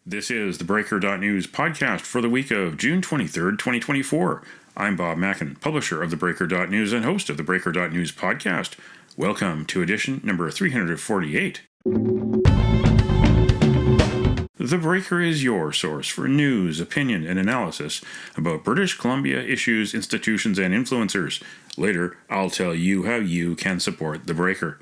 This is the theBreaker.news podcast for the week of June 23rd, 2024. I'm Bob Mackin, publisher of theBreaker.news and host of the Breaker.news podcast. Welcome to edition number 348. The Breaker is your source for news, opinion, and analysis about British Columbia issues, institutions, and influencers. Later, I'll tell you how you can support The Breaker.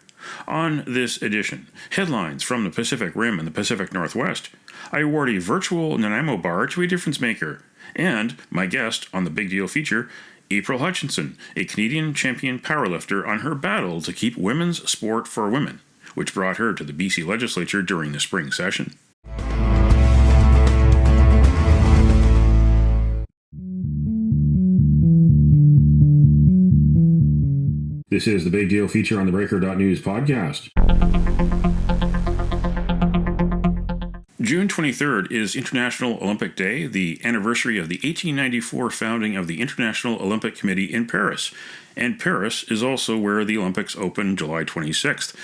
On this edition, headlines from the Pacific Rim and the Pacific Northwest. I award a virtual Nanaimo bar to a difference maker. And my guest on the Big Deal feature, April Hutchinson, a Canadian champion powerlifter on her battle to keep women's sport for women, which brought her to the BC legislature during the spring session. This is the Big Deal feature on the Breaker.news podcast. June 23rd is International Olympic Day, the anniversary of the 1894 founding of the International Olympic Committee in Paris. And Paris is also where the Olympics open July 26th.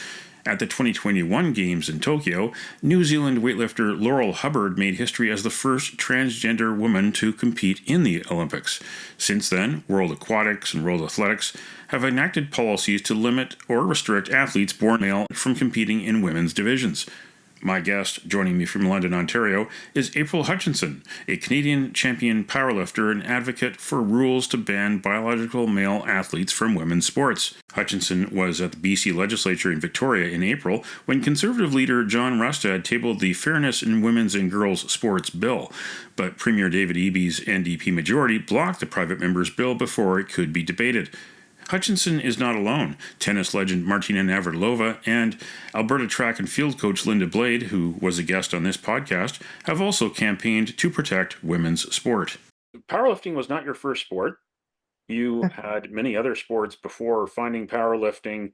At the 2021 Games in Tokyo, New Zealand weightlifter Laurel Hubbard made history as the first transgender woman to compete in the Olympics. Since then, World Aquatics and World Athletics have enacted policies to limit or restrict athletes born male from competing in women's divisions. My guest, joining me from London, Ontario, is April Hutchinson, a Canadian champion powerlifter and advocate for rules to ban biological male athletes from women's sports. Hutchinson was at the BC legislature in Victoria in April when Conservative leader John Rustad tabled the Fairness in Women's and Girls' Sports Bill, but Premier David Eby's NDP majority blocked the private member's bill before it could be debated. Hutchinson is not alone. Tennis legend Martina Navratilova and Alberta track and field coach Linda Blade, who was a guest on this podcast, have also campaigned to protect women's sport. Powerlifting was not your first sport. You had many other sports before finding powerlifting.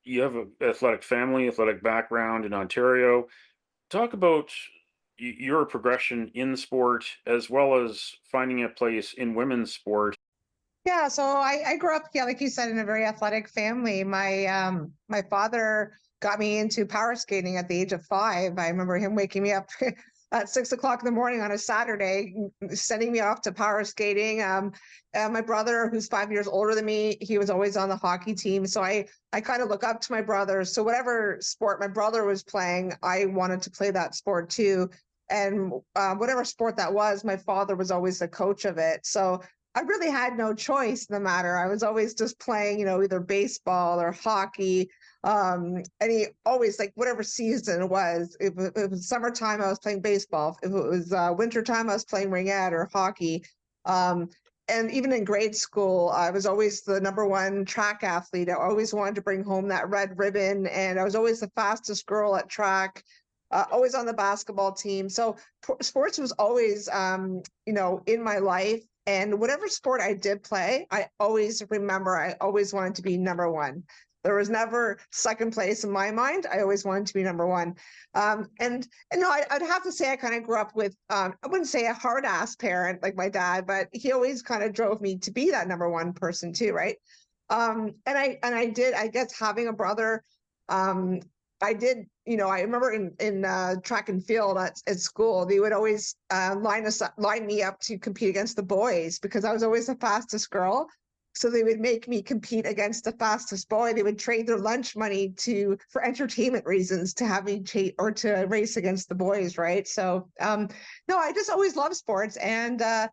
You have an athletic family, athletic background in Ontario. Talk about your progression in sport as well as finding a place in women's sport. Yeah, so I grew up, like you said, in a very athletic family. My father got me into power skating at the age of 5. I remember him waking me up at 6 o'clock in the morning on a Saturday, sending me off to power skating. My brother, who's 5 years older than me, he was always on the hockey team. So I kind of look up to my brother. So whatever sport my brother was playing, I wanted to play that sport too. And whatever sport that was, my father was always the coach of it. So I really had no choice in the matter. I was always just playing, either baseball or hockey. And he always, like, whatever season it was, if it was summertime, I was playing baseball. If it was wintertime, I was playing ringette or hockey. And even in grade school, I was always the number one track athlete. I always wanted to bring home that red ribbon. And I was always the fastest girl at track, always on the basketball team. So sports was always, in my life. And whatever sport I did play, I always remember I always wanted to be number one. There was never second place in my mind. I always wanted to be number one. I'd have to say I kind of grew up with, I wouldn't say a hard ass parent like my dad, but he always kind of drove me to be that number one person too, right? I guess having a brother, I did, I remember in track and field at school, they would always line me up to compete against the boys because I was always the fastest girl. So they would make me compete against the fastest boy. They would trade their lunch money for entertainment reasons to have me to race against the boys, right? So, I just always loved sports. And, I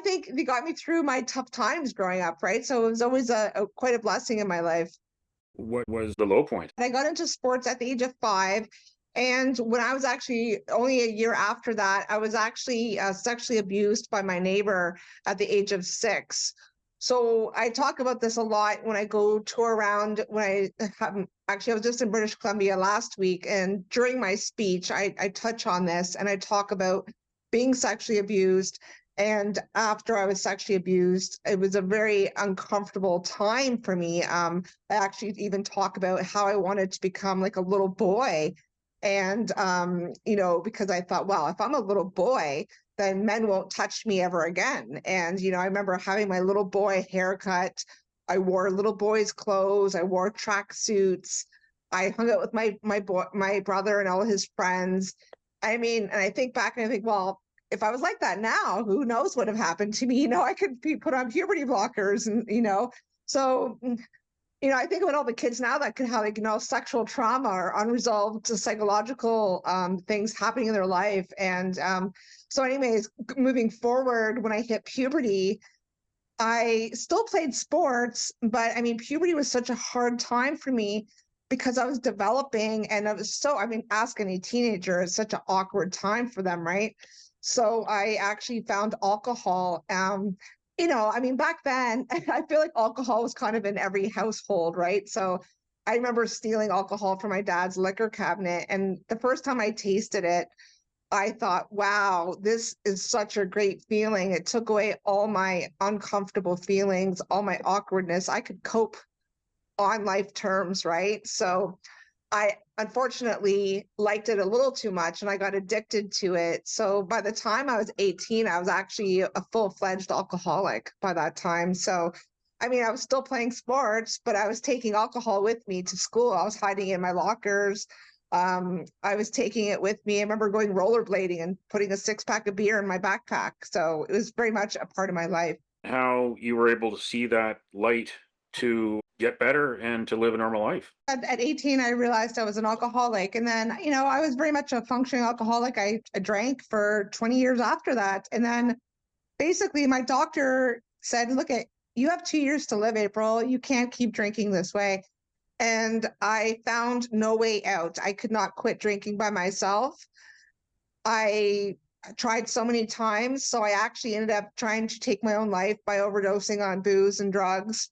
think they got me through my tough times growing up, right? So it was always quite a blessing in my life. What was the low point? I got into sports at the age of 5. And when I was actually only a year after that, I was actually sexually abused by my neighbor at the age of 6. So I talk about this a lot when I go tour around. I was just in British Columbia last week. And during my speech, I touch on this and I talk about being sexually abused. And after I was sexually abused, it was a very uncomfortable time for me. I actually even talk about how I wanted to become like a little boy. And, because I thought, well, if I'm a little boy, then men won't touch me ever again. And, I remember having my little boy haircut. I wore little boys' clothes. I wore track suits. I hung out with my brother and all his friends. I mean, and I think back and I think, well, if I was like that now, who knows what would have happened to me? I could be put on puberty blockers and, so, I think about all the kids now that could have, like, sexual trauma or unresolved psychological things happening in their life. And so anyways, moving forward, when I hit puberty, I still played sports, but I mean, puberty was such a hard time for me because I was developing and I was ask any teenager, it's such an awkward time for them, right? So I actually found alcohol. I mean, back then, I feel like alcohol was kind of in every household, right? So I remember stealing alcohol from my dad's liquor cabinet. And the first time I tasted it, I thought, wow, this is such a great feeling. It took away all my uncomfortable feelings, all my awkwardness. I could cope on life terms, right? So I unfortunately liked it a little too much and I got addicted to it. So by the time I was 18, I was actually a full-fledged alcoholic by that time. So, I mean, I was still playing sports, but I was taking alcohol with me to school. I was hiding it in my lockers. I was taking it with me. I remember going rollerblading and putting a 6-pack of beer in my backpack. So it was very much a part of my life. How you were able to see that light to get better and to live a normal life. At 18, I realized I was an alcoholic. And then, I was very much a functioning alcoholic. I drank for 20 years after that. And then basically my doctor said, look, you have 2 years to live, April. You can't keep drinking this way. And I found no way out. I could not quit drinking by myself. I tried so many times. So I actually ended up trying to take my own life by overdosing on booze and drugs.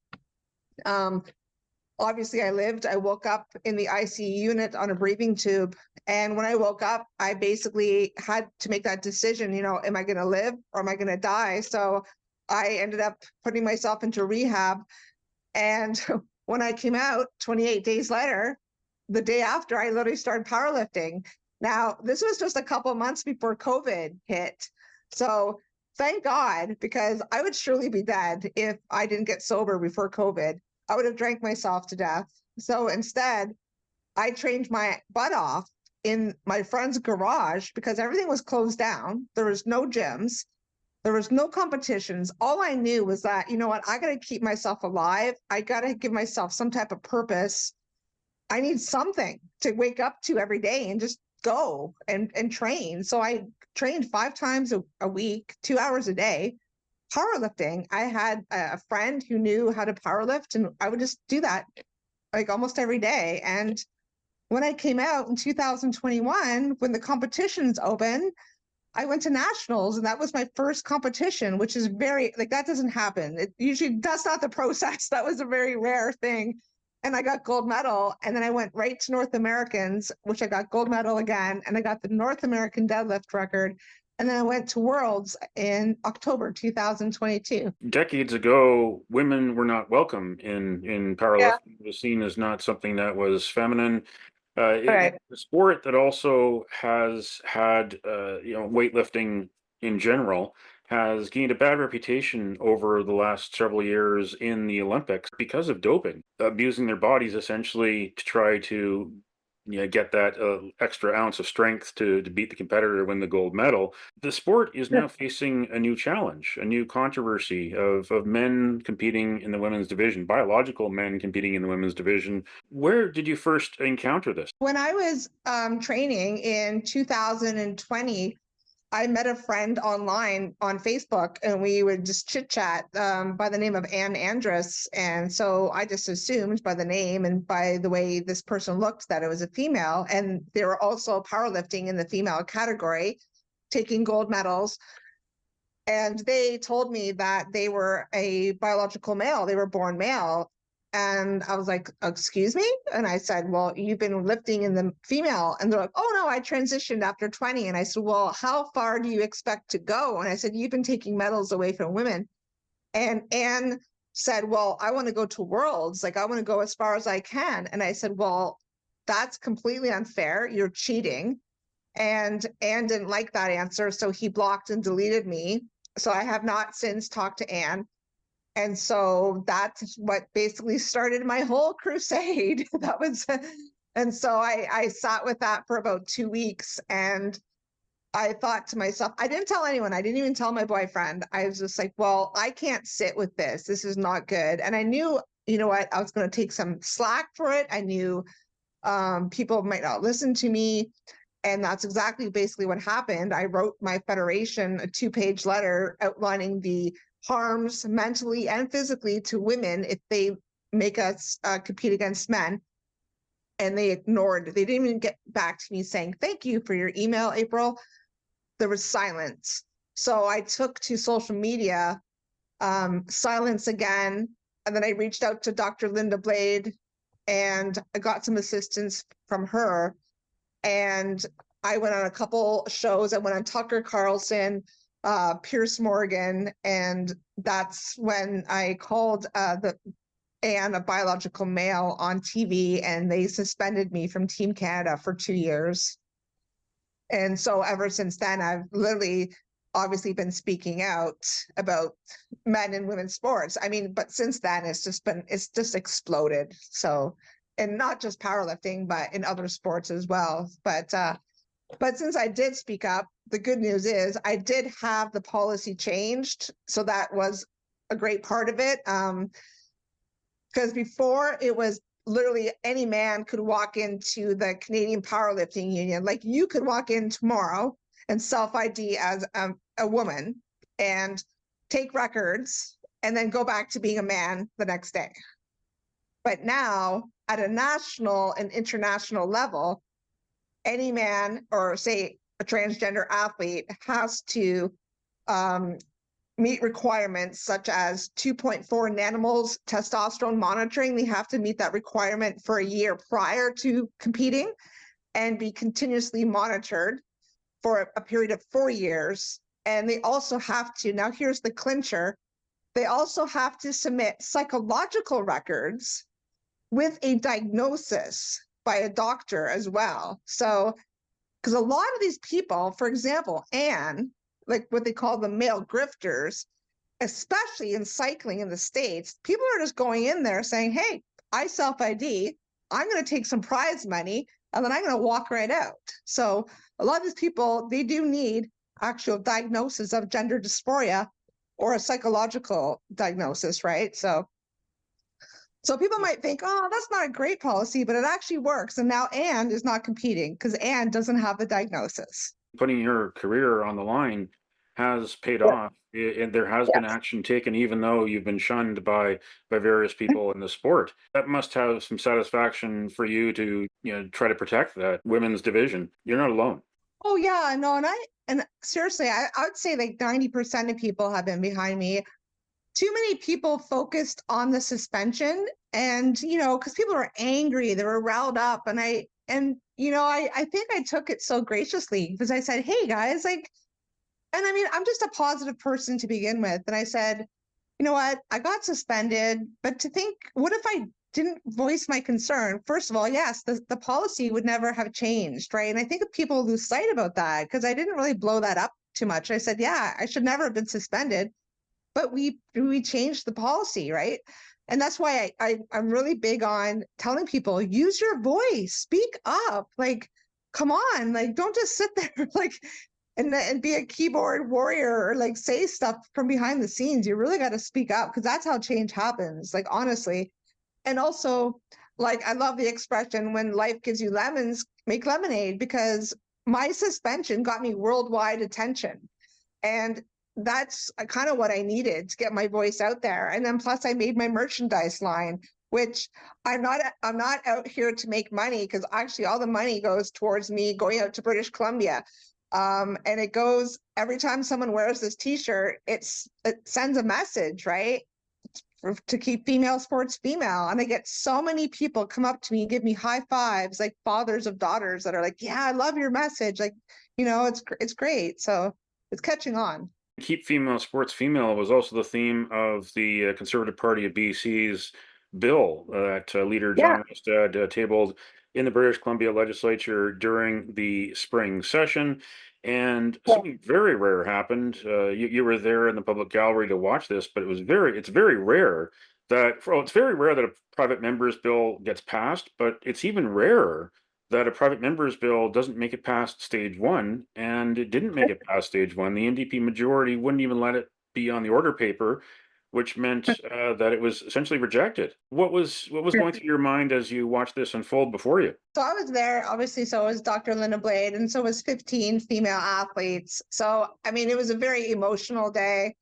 Obviously, I woke up in the ICU unit on a breathing tube. And when I woke up, I basically had to make that decision, am I going to live or am I going to die? So I ended up putting myself into rehab. And when I came out 28 days later, the day after, I literally started powerlifting. Now, this was just a couple months before COVID hit. So thank God, because I would surely be dead if I didn't get sober before COVID. I would have drank myself to death. So instead, I trained my butt off in my friend's garage because everything was closed down. There was no gyms. There was no competitions. All I knew was that, you know what, I got to keep myself alive. I got to give myself some type of purpose. I need something to wake up to every day and just go and train. So I trained 5 times a week, 2 hours a day. Powerlifting. I had a friend who knew how to powerlift, and I would just do that like almost every day. And when I came out in 2021, when the competitions opened, I went to nationals, and that was my first competition, which is very, like, that doesn't happen. That's not the process. That was a very rare thing. And I got gold medal. And then I went right to North Americans, which I got gold medal again. And I got the North American deadlift record. And then I went to Worlds in October 2022. Decades ago, women were not welcome in powerlifting. Yeah. It was seen as not something that was feminine. Right. It's a sport that also has had, weightlifting in general has gained a bad reputation over the last several years in the Olympics because of doping, abusing their bodies essentially to try to get that extra ounce of strength to beat the competitor, win the gold medal. The sport is now facing a new challenge, a new controversy of men competing in the women's division, biological men competing in the women's division. Where did you first encounter this? When I was training in 2020, I met a friend online on Facebook, and we would just chit chat by the name of Ann Andrus. And so I just assumed by the name and by the way this person looked that it was a female. And they were also powerlifting in the female category, taking gold medals. And they told me that they were a biological male, they were born male. And I was like, excuse me? And I said, well, you've been lifting in the female. And they're like, oh, no, I transitioned after 20. And I said, well, how far do you expect to go? And I said, you've been taking medals away from women. And Anne said, well, I want to go to Worlds. Like, I want to go as far as I can. And I said, well, that's completely unfair. You're cheating. And Anne didn't like that answer. So he blocked and deleted me. So I have not since talked to Anne. And so that's what basically started my whole crusade. And so I sat with that for about 2 weeks. And I thought to myself, I didn't tell anyone. I didn't even tell my boyfriend. I was just like, well, I can't sit with this. This is not good. And I knew, you know what, I was going to take some slack for it. I knew people might not listen to me. And that's exactly basically what happened. I wrote my federation a 2-page letter outlining the harms mentally and physically to women if they make us compete against men. And they didn't even get back to me saying, thank you for your email, April. There was silence. So I took to social media, silence again. And then I reached out to Dr. Linda Blade and I got some assistance from her. And I went on a couple shows. I went on Tucker Carlson, Pierce Morgan, and that's when I called a biological male on TV, and they suspended me from Team Canada for 2 years. And so ever since then, I've literally obviously been speaking out about men and women's sports. I mean, but since then it's just exploded. So, and not just powerlifting, but in other sports as well. But since I did speak up, the good news is I did have the policy changed. So that was a great part of it. Because before it was literally any man could walk into the Canadian Powerlifting Union. Like you could walk in tomorrow and self-ID as a woman and take records and then go back to being a man the next day. But now at a national and international level, any man or say a transgender athlete has to meet requirements such as 2.4 nanomoles testosterone monitoring. They have to meet that requirement for a year prior to competing and be continuously monitored for a period of 4 years. And they also have to, now here's the clincher, they also have to submit psychological records with a diagnosis by a doctor as well. So, because a lot of these people, for example, Anne, like what they call the male grifters, especially in cycling in the States, people are just going in there saying, hey, I self-ID, I'm going to take some prize money, and then I'm going to walk right out. So a lot of these people, they do need actual diagnosis of gender dysphoria or a psychological diagnosis, right? So people might think, oh, that's not a great policy, but it actually works. And now Anne is not competing because Anne doesn't have the diagnosis. Putting your career on the line has paid Yeah. off, and there has been Yes. action taken, even though you've been shunned by various people in the sport. That must have some satisfaction for you to try to protect that women's division. You're not alone. Oh yeah, no, and seriously, I would say like 90% of people have been behind me. Too many people focused on the suspension, and because people were angry, they were riled up, and I think I took it so graciously because I said, hey guys, like, and I mean, I'm just a positive person to begin with. And I said, you know what, I got suspended, but to think, what if I didn't voice my concern? First of all, yes, the policy would never have changed, right? And I think people lose sight about that because I didn't really blow that up too much. I said, yeah, I should never have been suspended, but we changed the policy, right? And that's why I'm really big on telling people, use your voice, speak up, like, come on, like, don't just sit there like and be a keyboard warrior or like say stuff from behind the scenes. You really got to speak up because that's how change happens, like, honestly. And also, like, I love the expression, when life gives you lemons, make lemonade, because my suspension got me worldwide attention. And that's kind of what I needed to get my voice out there. And then plus I made my merchandise line, which I'm not out here to make money, because actually all the money goes towards me going out to British Columbia. And it goes, every time someone wears this t-shirt, it sends a message, right? To keep female sports female. And I get so many people come up to me and give me high fives, like fathers of daughters that are like, yeah, I love your message. Like, it's great. So it's catching on. Keep female sports female was also the theme of the Conservative Party of BC's bill that leader Yeah. John Rostad tabled in the British Columbia legislature during the spring session. And something very rare happened. You were there in the public gallery to watch this, but it's very rare that, well, it's very rare that a private member's bill gets passed, but it's even rarer that a private member's bill doesn't make it past stage one, and it didn't make it past stage one. The NDP majority wouldn't even let it be on the order paper, which meant that it was essentially rejected. What was going through your mind as you watched this unfold before you? So I was there, obviously, so was Dr. Linda Blade, and so was 15 female athletes. So, I mean, it was a very emotional day.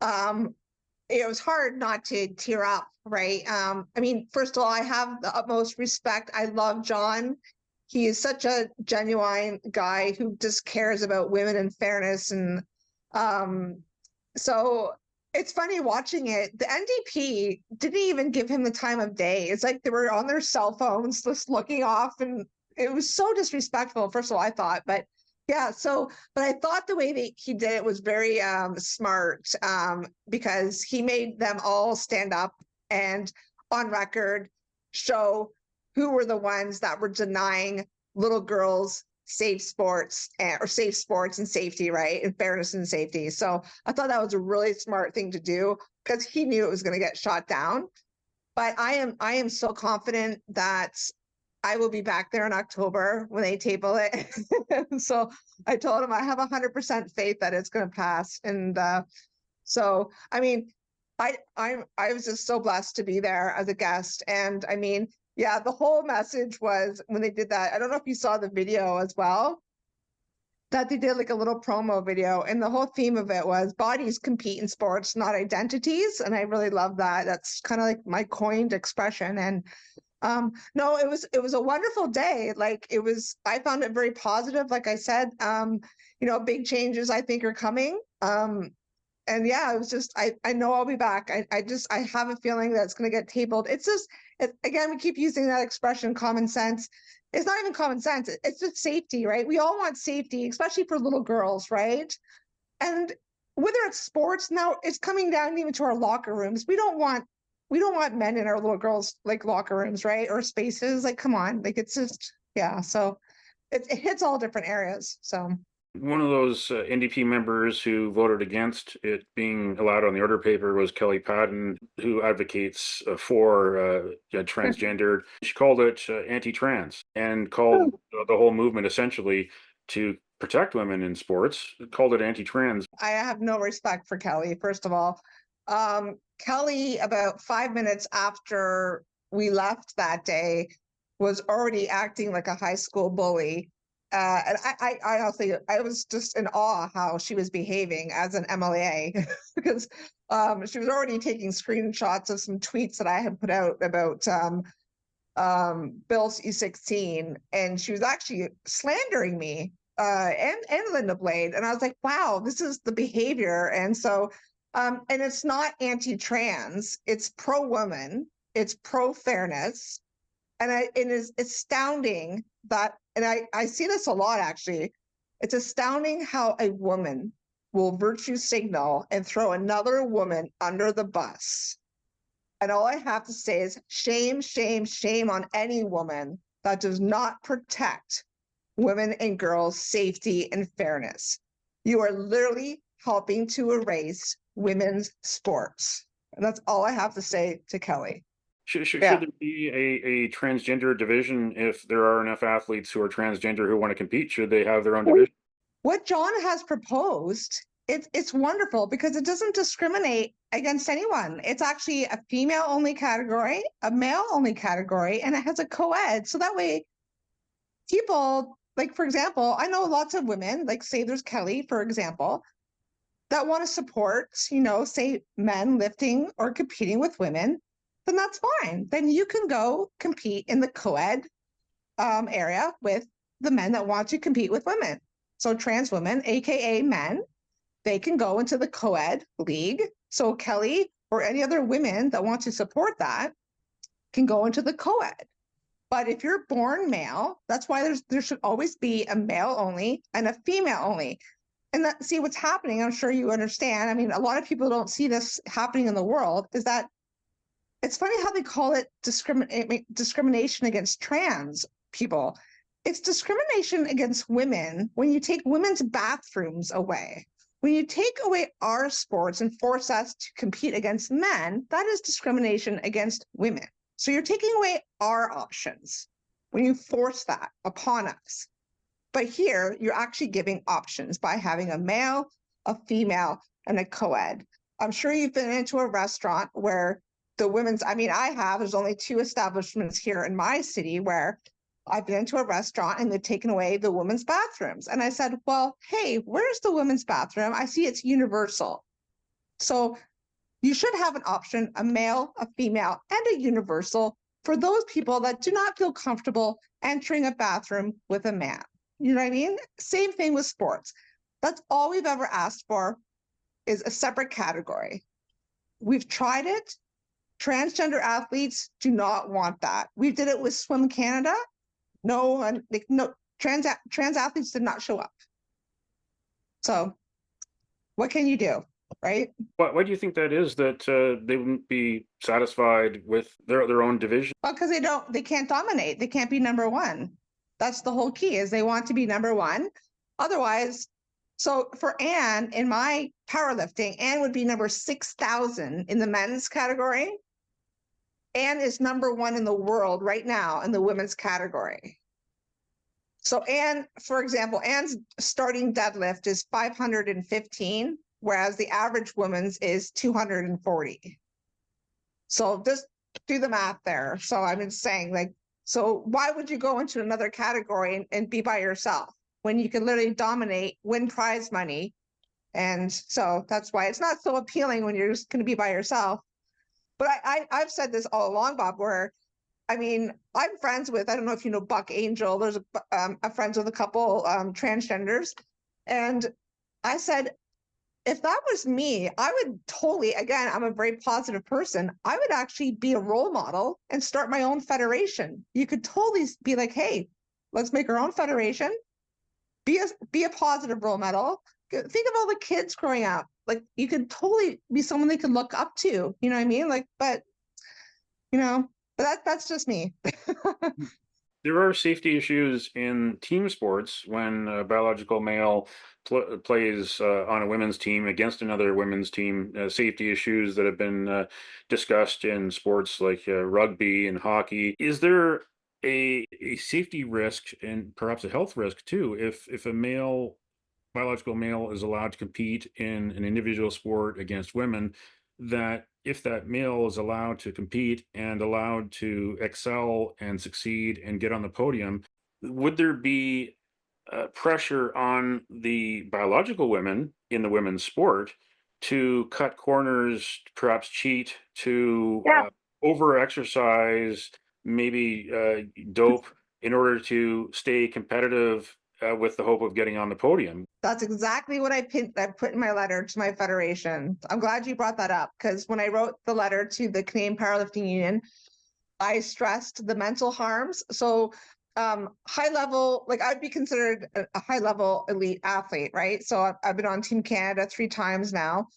Um, it was hard not to tear up, right? I mean, first of all, I have the utmost respect. I love John. He is such a genuine guy who just cares about women and fairness. And um, so it's funny watching it. The NDP didn't even give him the time of day. It's like they were on their cell phones, just looking off, and it was so disrespectful. First of all, I thought, but yeah. So, but I thought the way that he did it was very smart, because he made them all stand up and on record show who were the ones that were denying little girls safe sports or safe sports and safety, right? And fairness and safety. So I thought that was a really smart thing to do because he knew it was going to get shot down. But I am so confident that I will be back there in October when they table it. So I told him I have 100% faith that it's going to pass. And so, I mean, I was just so blessed to be there as a guest. And I mean, yeah, the whole message was when they did that. I don't know if you saw the video as well, that they did like a little promo video, and the whole theme of it was bodies compete in sports, not identities. And I really love that. That's kind of like my coined expression. And no, it was a wonderful day. Like I found it very positive. Like I said, big changes I think are coming. And yeah, it was just, I know I'll be back. I have a feeling that it's going to get tabled. It's just, again, we keep using that expression, common sense. It's not even common sense. It's just safety, right? We all want safety, especially for little girls, right? And whether it's sports, now it's coming down even to our locker rooms. We don't want men in our little girls like locker rooms, right? Or spaces. Like, come on. Like, it's just, yeah. So it hits all different areas. So One of those NDP members who voted against it being allowed on the order paper was Kelly Patton, who advocates for transgendered. She called it anti-trans and called the whole movement essentially to protect women in sports, called it anti-trans. I have no respect for Kelly, first of all. Kelly, about 5 minutes after we left that day, was already acting like a high school bully. And I honestly, I was just in awe how she was behaving as an MLA because she was already taking screenshots of some tweets that I had put out about Bill C-16, and she was actually slandering me and Linda Blade. And I was like, wow, this is the behavior. And so, and it's not anti-trans, it's pro-woman, it's pro-fairness. And it is astounding that, and I see this a lot actually, it's astounding how a woman will virtue signal and throw another woman under the bus. And all I have to say is shame, shame, shame on any woman that does not protect women and girls' safety and fairness. You are literally helping to erase women's sports. And that's all I have to say to Kelly. Should Yeah. there be a transgender division if there are enough athletes who are transgender who want to compete? Should they have their own division? What John has proposed, it's wonderful because it doesn't discriminate against anyone. It's actually a female-only category, a male-only category, and it has a co-ed. So that way, people, like, for example, I know lots of women, like say there's Kelly, for example, that want to support, say men lifting or competing with women, then that's fine. Then you can go compete in the co-ed area with the men that want to compete with women. So trans women, AKA men, they can go into the co-ed league. So Kelly or any other women that want to support that can go into the co-ed. But if you're born male, that's why there should always be a male only and a female only. And see what's happening, I'm sure you understand. I mean, a lot of people don't see this happening in the world, is that it's funny how they call it discrimination against trans people. It's discrimination against women when you take women's bathrooms away. When you take away our sports and force us to compete against men, that is discrimination against women. So you're taking away our options. when you force that upon us. But here, you're actually giving options by having a male, a female, and a co-ed. I'm sure you've been into a restaurant where the women's, I mean, I have, there's only 2 establishments here in my city where I've been into a restaurant and they've taken away the women's bathrooms. And I said, well, hey, where's the women's bathroom? I see it's universal. So you should have an option, a male, a female, and a universal for those people that do not feel comfortable entering a bathroom with a man. You know what I mean? Same thing with sports. That's all we've ever asked for is a separate category. We've tried it. Transgender athletes do not want that. We did it with Swim Canada. No, trans athletes did not show up. So what can you do, right? Why do you think that is, that they wouldn't be satisfied with their own division? Well, because they can't dominate. They can't be number one. That's the whole key, is they want to be number one. Otherwise, so for Anne, in my powerlifting, Anne would be number 6,000 in the men's category. Anne is number 1 in the world right now in the women's category. So Anne, for example, Anne's starting deadlift is 515, whereas the average woman's is 240. So just do the math there. So I'm just saying, like, so why would you go into another category and be by yourself when you can literally dominate, win prize money? And so that's why it's not so appealing when you're just going to be by yourself. But I've said this all along, Bob, where, I mean, I'm friends with, I don't know if you know Buck Angel, there's a friends with a couple transgenders. And I said, if that was me, I would totally, again, I'm a very positive person. I would actually be a role model and start my own federation. You could totally be like, hey, let's make our own federation. Be a positive role model. Think of all the kids growing up. Like, you could totally be someone they could look up to. You know what I mean? Like, but, you know, but that's just me. There are safety issues in team sports when a biological male plays on a women's team against another women's team. Safety issues that have been discussed in sports like rugby and hockey. Is there a safety risk and perhaps a health risk too if a biological male is allowed to compete in an individual sport against women, that if that male is allowed to compete and allowed to excel and succeed and get on the podium, would there be pressure on the biological women in the women's sport to cut corners, perhaps cheat, to over exercise, maybe dope in order to stay competitive with the hope of getting on the podium? That's exactly what I put in my letter to my federation. I'm glad you brought that up, because when I wrote the letter to the Canadian Powerlifting Union, I stressed the mental harms. So high level, like, I'd be considered a high level elite athlete, right? So I've been on Team Canada 3 times now.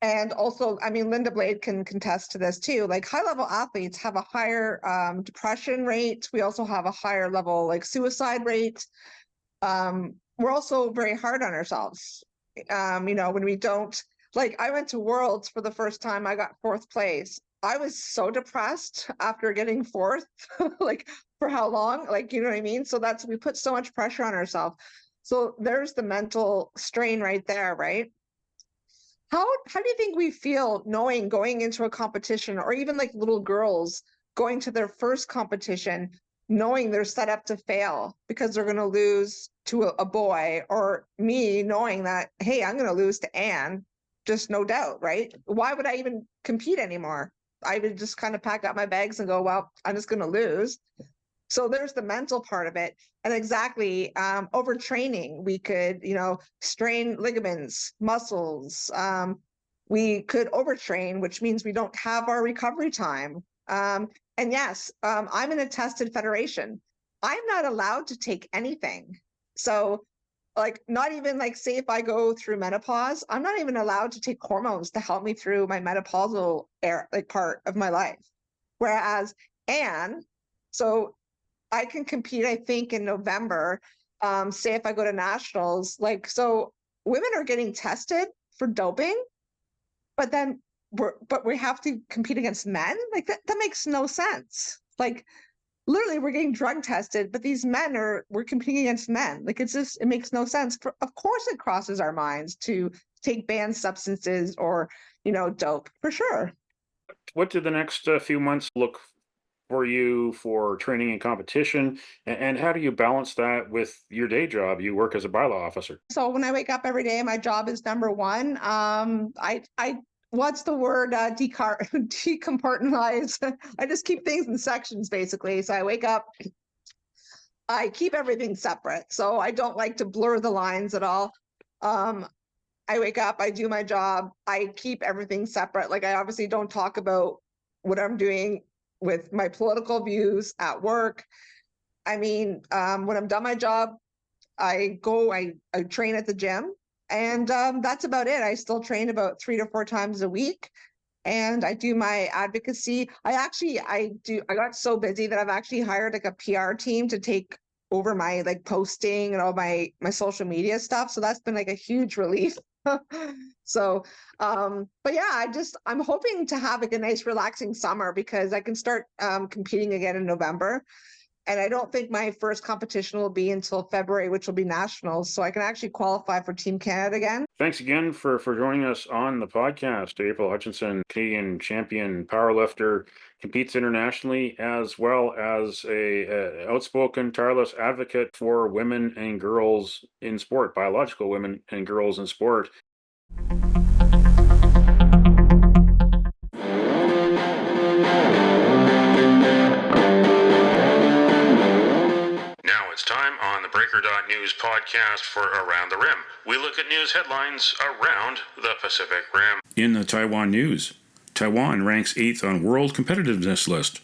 And also, I mean, Linda Blade can contest to this too. Like, high level athletes have a higher depression rate. We also have a higher level, like, suicide rate. We're also very hard on ourselves. You know, when we don't, like, I went to Worlds for the first time, I got 4th place. I was so depressed after getting 4th, like, for how long? Like, you know what I mean? So we put so much pressure on ourselves. So there's the mental strain right there, right? How do you think we feel knowing going into a competition, or even like little girls going to their first competition, knowing they're set up to fail because they're going to lose to a boy, or me knowing that, hey, I'm going to lose to Anne, just no doubt, right? Why would I even compete anymore? I would just kind of pack up my bags and go, well, I'm just going to lose. So there's the mental part of it. And exactly, overtraining, we could, you know, strain ligaments, muscles. We could overtrain, which means we don't have our recovery time. And yes, I'm in a tested federation. I'm not allowed to take anything. So, like, not even, like, say if I go through menopause, I'm not even allowed to take hormones to help me through my menopausal part of my life. Whereas Anne, so I can compete, I think, in November, say if I go to nationals, like, so women are getting tested for doping, but we have to compete against men? Like, that makes no sense. Like, literally we're getting drug tested, but these we're competing against men. Like it makes no sense. Of course it crosses our minds to take banned substances or, dope, for sure. What do the next few months look for you for training and competition? And how do you balance that with your day job? You work as a bylaw officer. So when I wake up every day, my job is number one. What's the word? Decompartmentalize. I just keep things in sections, basically. So I wake up, I keep everything separate. So I don't like to blur the lines at all. I wake up, I do my job, I keep everything separate. Like I obviously don't talk about what I'm doing with my political views at work. I mean, when I'm done my job, I train at the gym, and that's about it. I still train about 3 to 4 times a week, and I do my advocacy. I got so busy that I've actually hired like a PR team to take over my like posting and all my social media stuff. So that's been like a huge relief. So, but yeah, I'm hoping to have like a nice relaxing summer because I can start competing again in November. And I don't think my first competition will be until February, which will be nationals. So I can actually qualify for Team Canada again. Thanks again for joining us on the podcast. April Hutchinson, Canadian champion powerlifter, competes internationally as well as a outspoken, tireless advocate for women and girls in sport, biological women and girls in sport. It's time on the theBreaker.news podcast for Around the Rim. We look at news headlines around the Pacific Rim. In the Taiwan news, Taiwan ranks 8th on World Competitiveness list.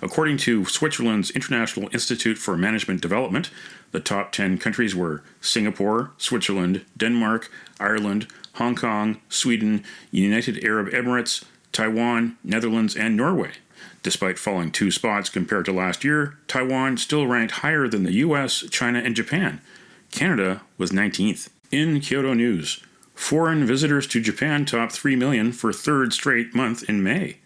According to Switzerland's International Institute for Management Development, the top 10 countries were Singapore, Switzerland, Denmark, Ireland, Hong Kong, Sweden, United Arab Emirates, Taiwan, Netherlands, and Norway. Despite falling 2 spots compared to last year, Taiwan still ranked higher than the US, China, and Japan. Canada was 19th. In Kyoto news, foreign visitors to Japan topped 3 million for 3rd straight month in May.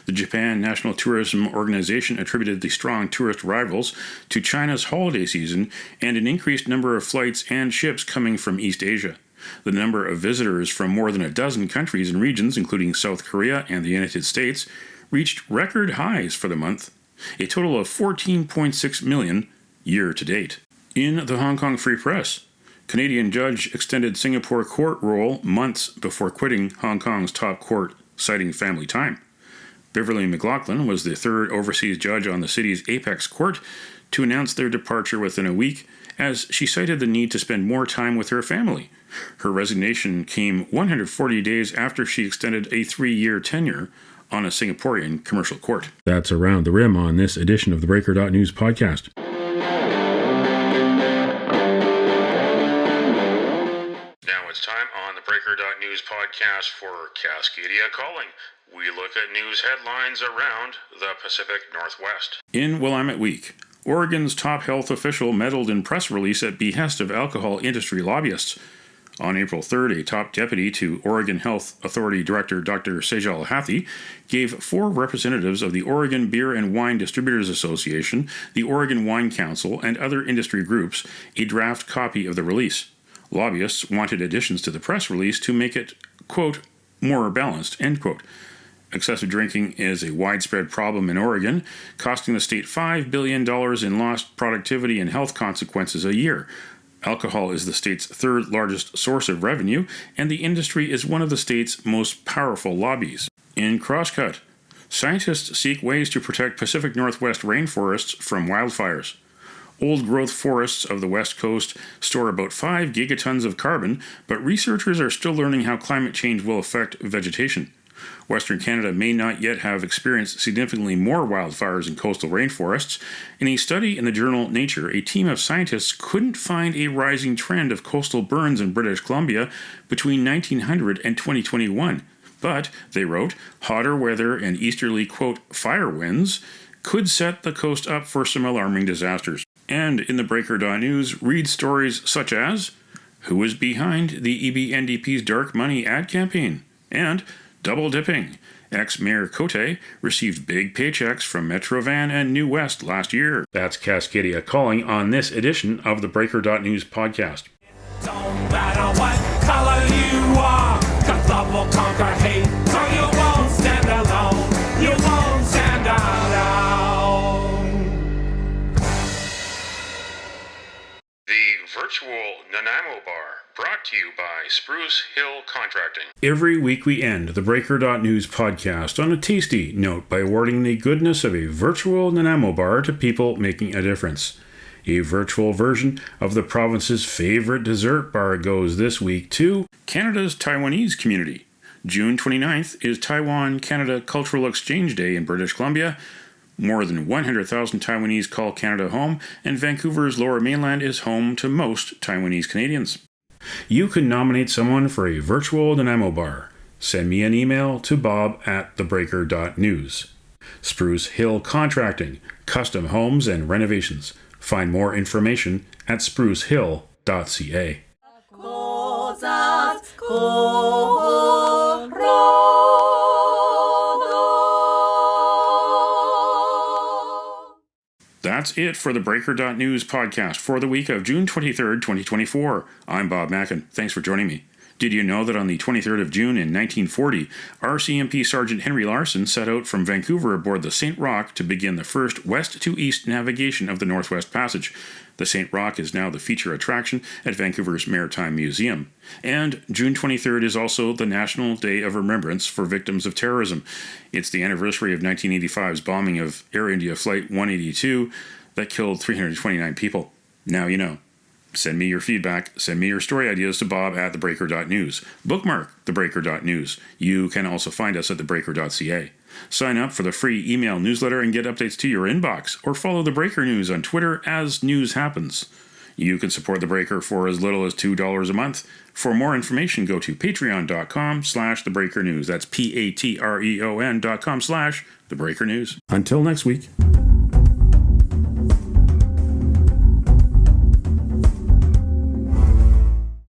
The Japan National Tourism Organization attributed the strong tourist arrivals to China's holiday season and an increased number of flights and ships coming from East Asia. The number of visitors from more than a dozen countries and regions, including South Korea and the United States, reached record highs for the month, a total of 14.6 million year to date. In the Hong Kong Free Press, Canadian judge extended Singapore court rule months before quitting Hong Kong's top court, citing family time. Beverly McLaughlin was the 3rd overseas judge on the city's apex court to announce their departure within a week, as she cited the need to spend more time with her family. Her resignation came 140 days after she extended a 3-year tenure on a Singaporean commercial court. That's Around the Rim on this edition of the theBreaker.news podcast. Now it's time on the theBreaker.news podcast for Cascadia Calling. We look at news headlines around the Pacific Northwest. In Willamette Week, Oregon's top health official meddled in press release at behest of alcohol industry lobbyists. On April 3rd, a top deputy to Oregon Health Authority Director Dr. Sejal Hathi gave 4 representatives of the Oregon Beer and Wine Distributors Association, the Oregon Wine Council, and other industry groups a draft copy of the release. Lobbyists wanted additions to the press release to make it, quote, more balanced, end quote. Excessive drinking is a widespread problem in Oregon, costing the state $5 billion in lost productivity and health consequences a year. Alcohol is the state's 3rd largest source of revenue, and the industry is one of the state's most powerful lobbies. In Crosscut, scientists seek ways to protect Pacific Northwest rainforests from wildfires. Old-growth forests of the West Coast store about 5 gigatons of carbon, but researchers are still learning how climate change will affect vegetation. Western Canada may not yet have experienced significantly more wildfires in coastal rainforests. In a study in the journal Nature, a team of scientists couldn't find a rising trend of coastal burns in British Columbia between 1900 and 2021. But, they wrote, hotter weather and easterly, quote, fire winds could set the coast up for some alarming disasters. And in the theBreaker.news, read stories such as, who is behind the EBNDP's dark money ad campaign? And double dipping. Ex-Mayor Cote received big paychecks from Metrovan and New West last year. That's Cascadia calling on this edition of the Breaker.news podcast. Don't matter what color you are, 'cause love will conquer hate, so you won't stand alone, you won't stand alone. The virtual Nanaimo Bar, brought to you by Spruce Hill Contracting. Every week we end the Breaker.news podcast on a tasty note by awarding the goodness of a virtual Nanaimo Bar to people making a difference. A virtual version of the province's favorite dessert bar goes this week to Canada's Taiwanese community. June 29th is Taiwan-Canada Cultural Exchange Day in British Columbia. More than 100,000 Taiwanese call Canada home, and Vancouver's Lower Mainland is home to most Taiwanese Canadians. You can nominate someone for a virtual Nanaimo bar. Send me an email to bob@theBreaker.news. Spruce Hill Contracting, custom homes and renovations. Find more information at sprucehill.ca. That's it for the Breaker.news podcast for the week of June 23rd, 2024. I'm Bob Mackin. Thanks for joining me. Did you know that on the 23rd of June in 1940, RCMP Sergeant Henry Larson set out from Vancouver aboard the St. Roch to begin the first west-to-east navigation of the Northwest Passage? The St. Roch is now the feature attraction at Vancouver's Maritime Museum. And June 23rd is also the National Day of Remembrance for Victims of Terrorism. It's the anniversary of 1985's bombing of Air India Flight 182 that killed 329 people. Now you know. Send me your feedback, send me your story ideas to bob@theBreaker.news. Bookmark theBreaker.news. You can also find us at theBreaker.ca. Sign up for the free email newsletter and get updates to your inbox, or follow The Breaker News on Twitter as news happens. You can support The Breaker for as little as $2 a month. For more information, go to patreon.com/TheBreakerNews. That's patreon.com/TheBreakerNews. Until next week.